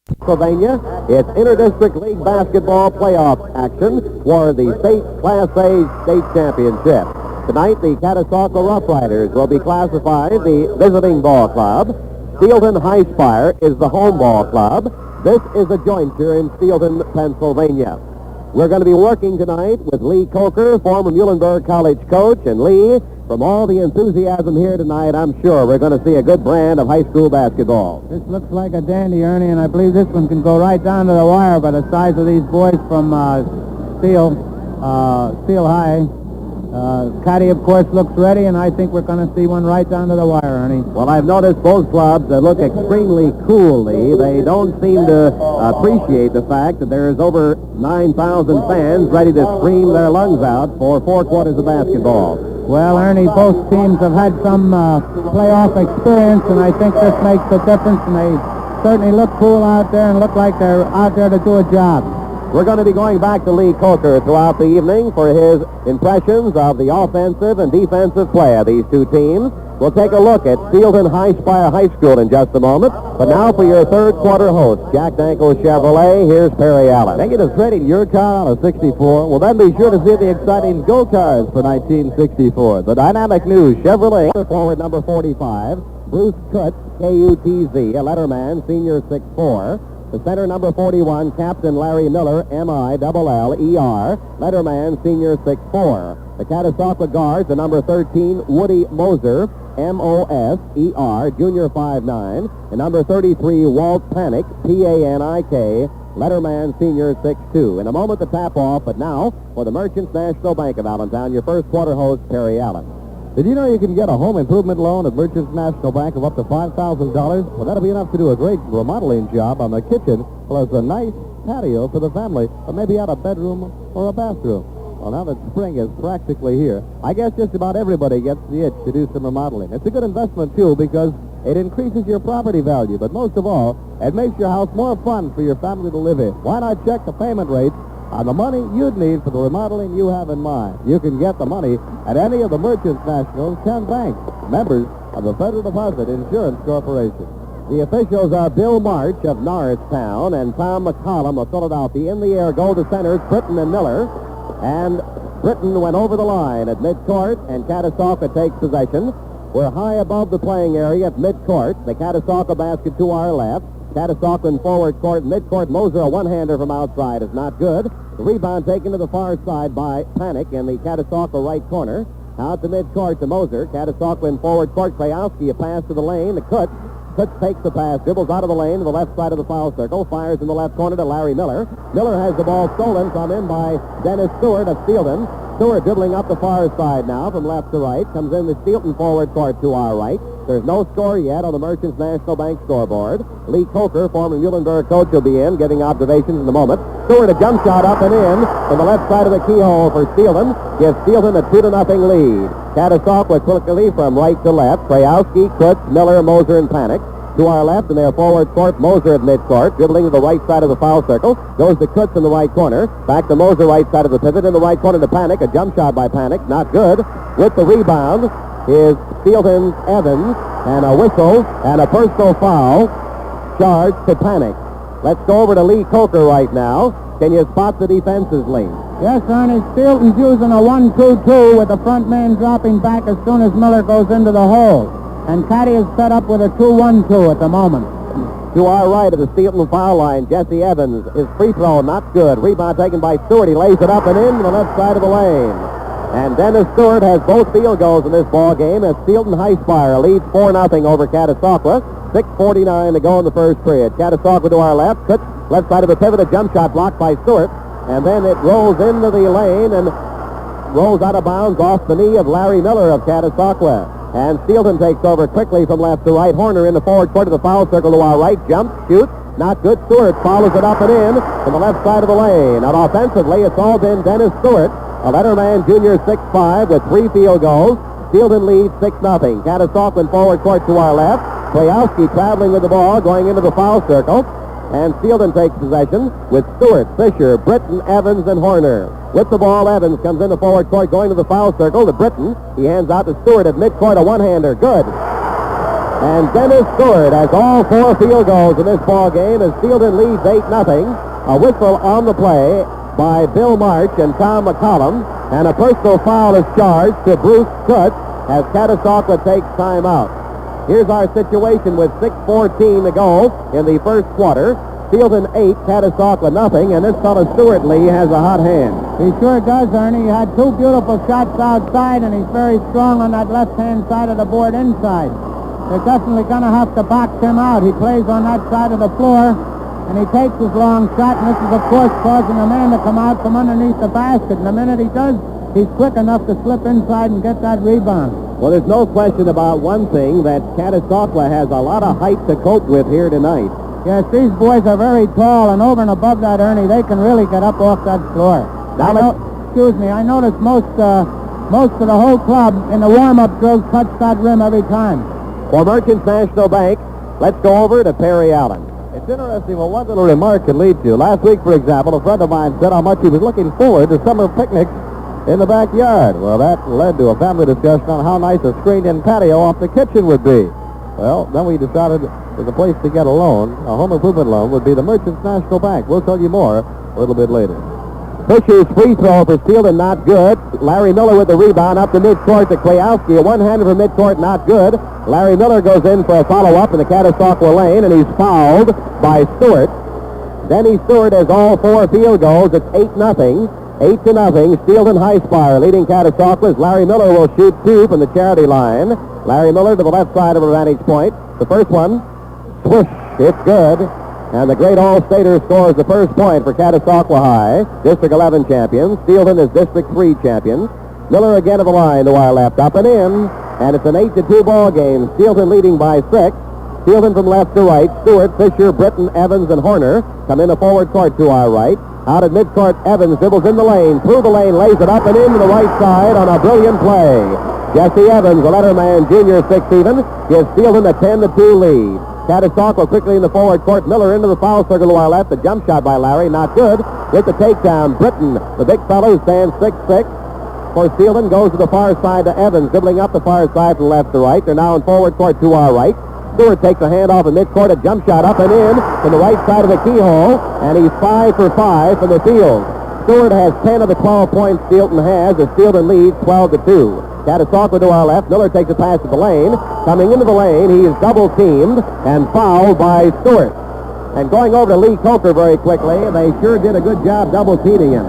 Pennsylvania. It's Interdistrict League Basketball playoff action for the state Class A state championship. Tonight, the Catasauqua Rough Riders will be classified the visiting ball club. Steelton High Spire is the home ball club. This is a jointure in Steelton, Pennsylvania. We're going to be working tonight with Lee Coker, former Muhlenberg College coach. And Lee, from all the enthusiasm here tonight, I'm sure we're going to see a good brand of high school basketball. This looks like a dandy, Ernie, and I believe this one can go right down to the wire by the size of these boys from Steel High. Caddy, of course, looks ready, and I think we're going to see one right down to the wire, Ernie. Well, I've noticed both clubs that look extremely cool, Lee. They don't seem to appreciate the fact that there's over 9,000 fans ready to scream their lungs out for 4 quarters of basketball. Well, Ernie, both teams have had some playoff experience, and I think this makes a difference, and they certainly look cool out there and look like they're out there to do a job. We're going to be going back to Lee Coker throughout the evening for his impressions of the offensive and defensive play of these two teams. We'll take a look at Steelton High Spire High School in just a moment. But now for your third quarter host, Jack Danko Chevrolet, here's Perry Allen. Thank you to trading your car out of 64. Well, then be sure to see the exciting Go Cars for 1964. The dynamic new Chevrolet. Forward number 45, Bruce Kutz, K-U-T-Z, a letterman, senior 6'4". The center, number 41, Captain Larry Miller, M-I-L-L-E-R, letterman, senior 6'4". The Catasauqua guards, the number 13, Woody Moser, M-O-S-E-R, junior 5'9". And number 33, Walt Panic, P-A-N-I-K, letterman, senior 6'2". In a moment, the tap-off, but now, for the Merchants National Bank of Allentown, your first quarter host, Perry Allen. Did you know you can get a home improvement loan at Merchants National Bank of up to $5,000? Well, that'll be enough to do a great remodeling job on the kitchen, plus a nice patio for the family, or maybe add a bedroom or a bathroom. Well, now that spring is practically here, I guess just about everybody gets the itch to do some remodeling. It's a good investment, too, because it increases your property value, but most of all, it makes your house more fun for your family to live in. Why not check the payment rates on the money you'd need for the remodeling you have in mind? You can get the money at any of the Merchants National's 10 banks, members of the Federal Deposit Insurance Corporation. The officials are Bill March of Norristown and Tom McCollum of Philadelphia. In the air go the centers, Britton and Miller. And Britton went over the line at midcourt, and Catasauqua takes possession. We're high above the playing area at midcourt. The Catasauqua basket to our left. Catasauqua in forward court, midcourt. Moser, a one-hander from outside, is not good. The rebound taken to the far side by Panic in the Catasauqua right corner. Out to midcourt to Moser. Catasauqua in forward court. Krajowski, a pass to the lane. The Kutz takes the pass, dribbles out of the lane to the left side of the foul circle, fires in the left corner to Larry Miller. Miller has the ball stolen from him by Dennis Stewart of Steelton. Stewart dribbling up the far side now from left to right. Comes in the Steelton forward court to our right. There's no score yet on the Merchants National Bank scoreboard. Lee Coker, former Muhlenberg coach, will be in, giving observations in a moment. Stewart, a jump shot up and in from the left side of the keyhole for Steelton. Gives Steelton a 2-0 lead. Catasauqua quickly from right to left. Krajowski, Kutz, Miller, Moser, and Panic. To our left in their forward court, Moser at midcourt, dribbling to the right side of the foul circle. Goes to Kutz in the right corner. Back to Moser, right side of the pivot. In the right corner to Panic. A jump shot by Panic. Not good. With the rebound is Steelton's Evans. And a whistle and a personal foul charged to Panic. Let's go over to Lee Coker right now. Can you spot the defenses, Lee? Yes, Ernie. Steelton's using a 1-2-2 with the front man dropping back as soon as Miller goes into the hole. And Caddy is set up with a 2-1-2 at the moment. To our right of the Steelton foul line, Jesse Evans. His free throw not good. Rebound taken by Stewart. He lays it up and in to the left side of the lane. And Dennis Stewart has both field goals in this ball game as Steelton High Spire leads 4-0 over Catasauqua. 6:49 to go in the first period. Catasauqua to our left. Kutz, left side of the pivot. A jump shot blocked by Stewart. And then it rolls into the lane and rolls out of bounds off the knee of Larry Miller of Catasauqua. And Steelton takes over quickly from left to right. Horner in the forward court of the foul circle to our right. Jump, shoots, not good. Stewart follows it up and in from the left side of the lane. And offensively, it's all been Dennis Stewart, a letterman junior 6'5", with 3 field goals. Steelton leads 6-0. Catasauqua in forward court to our left. Krajowski traveling with the ball, going into the foul circle. And Steelton takes possession with Stewart, Fisher, Britton, Evans, and Horner. With the ball, Evans comes into forward court, going to the foul circle to Britton. He hands out to Stewart at midcourt, a one-hander. Good. And Dennis Stewart has all 4 field goals in this ball game as Steelton leads 8-0. A whistle on the play by Bill March and Tom McCollum, and a personal foul is charged to Bruce Kutz as Catasauqua takes time out. Here's our situation with 6:14 to go in the first quarter. Steelton 8, Catasauqua nothing, and this fellow Stuart Lee has a hot hand. He sure does, Ernie. He had 2 beautiful shots outside, and he's very strong on that left-hand side of the board inside. They're definitely going to have to box him out. He plays on that side of the floor, and he takes his long shot, and this is, of course, causing a man to come out from underneath the basket. And the minute he does, he's quick enough to slip inside and get that rebound. Well, there's no question about one thing, that Catasauqua has a lot of height to cope with here tonight. Yes, these boys are very tall, and over and above that, Ernie, they can really get up off that floor. I noticed most of the whole club in the warm-up drills touch that rim every time. For Merchants National Bank, let's go over to Perry Allen. It's interesting what one little remark can lead to. Last week, for example, a friend of mine said how much he was looking forward to summer picnics in the backyard. Well, that led to a family discussion on how nice a screened-in patio off the kitchen would be. Well, then we decided there's a place to get a loan, a home improvement loan, would be the Merchants National Bank. We'll tell you more a little bit later. Fisher's free throw for Steelton, not good. Larry Miller with the rebound up to midcourt to Klejowski. A one-hander from midcourt, not good. Larry Miller goes in for a follow-up in the Catasauqua lane, and he's fouled by Stewart. Denny Stewart has all 4 field goals. It's 8-0. 8-0. Steelton High Spire leading Catasauqua as Larry Miller will shoot 2 from the charity line. Larry Miller to the left side of a vantage point. The first one, swish, it's good. And the great All-Stater scores the first point for Catasauqua High, District 11 champions. Steelton is District 3 champions. Miller again to the line to our left, up and in. And it's an 8-2 ball game. Steelton leading by 6. Steelton from left to right. Stewart, Fisher, Britton, Evans, and Horner come in the forward court to our right. Out at midcourt, Evans dribbles in the lane, through the lane, lays it up and into the right side on a brilliant play. Jesse Evans, the letterman, junior, 6 even, gives Steelton a 10-2 lead. Catasauqua quickly in the forward court. Miller into the foul circle to our left. The jump shot by Larry, not good. With the takedown, Britton, the big fellow who stands 6'6", for Steelton, goes to the far side to Evans, dribbling up the far side from left to right. They're now in forward court to our right. Stewart takes a handoff in midcourt, a jump shot up and in from the right side of the keyhole, and he's 5 for 5 from the field. Stewart has 10 of the 12 points Steelton has, as Steelton leads 12-2. Catasauqua to our left. Miller takes a pass to the lane. Coming into the lane, he is double-teamed and fouled by Stewart. And going over to Lee Coker very quickly, they sure did a good job double-teaming him.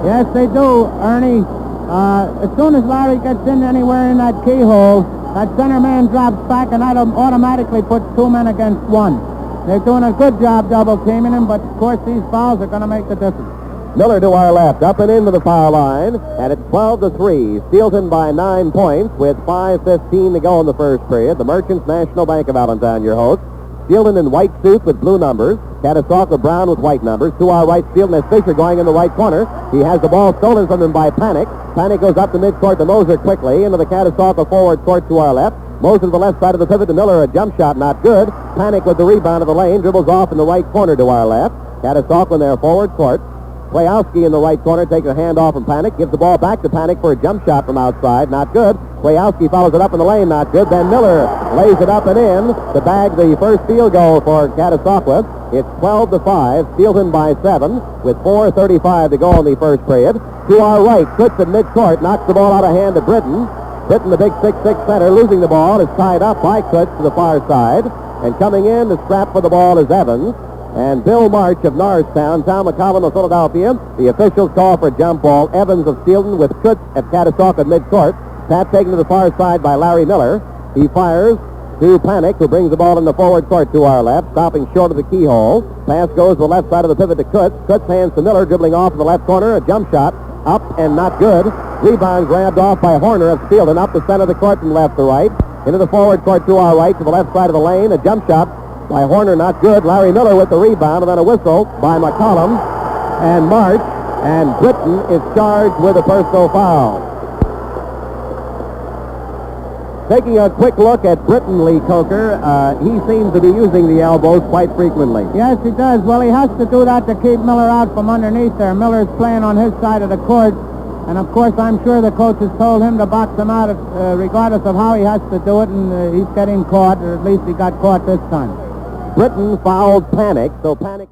Yes, they do, Ernie. As soon as Larry gets in anywhere in that keyhole, that center man drops back, and that automatically puts 2 men against 1. They're doing a good job double-teaming him, but, of course, these fouls are going to make the difference. Miller to our left, up and into the foul line, and it's 12-3. Steelton by 9 points with 5:15 to go in the first period. The Merchants National Bank of Allentown, your host. Steelton in white suits with blue numbers. Catasauqua brown with white numbers. To our right, Steelton has Fisher going in the right corner. He has the ball stolen from him by Panic. Panic goes up to midcourt to Moser quickly into the Catasauqua forward court to our left. Moser to the left side of the pivot to Miller, a jump shot, not good. Panic with the rebound of the lane, dribbles off in the right corner to our left. Catasauqua in their forward court. Klejowski in the right corner takes a handoff from Panic, gives the ball back to Panic for a jump shot from outside, not good. Klejowski follows it up in the lane, not good. Then Miller lays it up and in to bag the first field goal for Catasauqua. It's 12-5, Steelton by 7, with 4:35 to go in the first period. To our right, Kutz at midcourt, knocks the ball out of hand to Britton. Britton, the big 6'6" center, losing the ball, is tied up by Kutz to the far side. And coming in to scrap for the ball is Evans. And Bill March of Norristown, Tom McCollum of Philadelphia. The officials call for a jump ball. Evans of Steelton with Kutz at Catasauqua at midcourt. Pat taken to the far side by Larry Miller. He fires to Panic, who brings the ball in the forward court to our left, stopping short of the keyhole. Pass goes to the left side of the pivot to Kutz. Kutz hands to Miller, dribbling off in the left corner. A jump shot, up and not good. Rebound grabbed off by Horner of Steelton, up the center of the court from left to right. Into the forward court to our right, to the left side of the lane. A jump shot by Horner, not good. Larry Miller with the rebound, and then a whistle by McCollum and March, and Britton is charged with a personal foul. Taking a quick look at Britton, Lee Coker, he seems to be using the elbows quite frequently. Yes, he does. Well, he has to do that to keep Miller out from underneath there. Miller's playing on his side of the court, And, of course, I'm sure the coach has told him to box him out regardless of how he has to do it, and he's getting caught, or at least he got caught this time. Britain fouled Panic, so Panic...